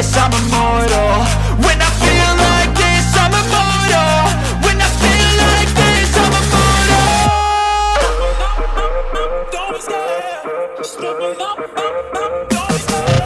this, I'm immortal. When I feel like this, I'm immortal. When I feel like this, I'm immortal. Don't be scared, just open up, don't be scared.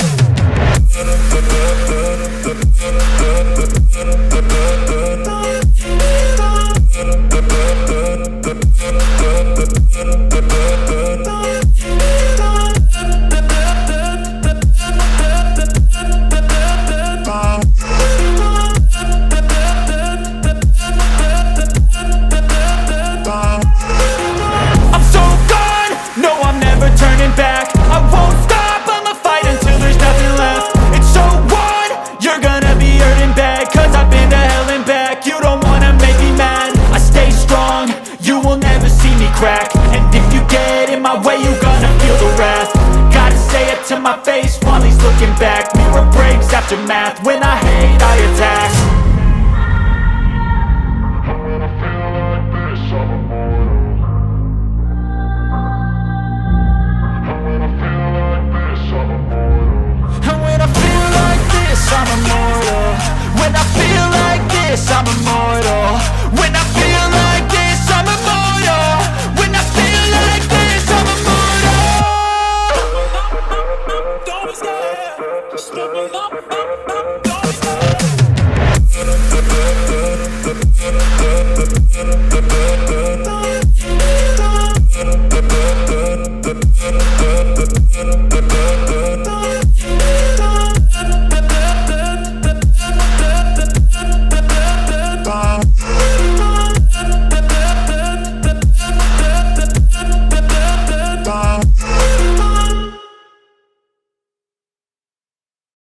Crack. And if you get in my way, you gonna feel the wrath. Gotta say it to my face while he's looking back. Mirror breaks after math. When I hate, I attack. And when I feel like this, I'm immortal. And when I feel like this, I'm immortal. And when I feel like this, I'm immortal. When I feel like this, I'm immortal. When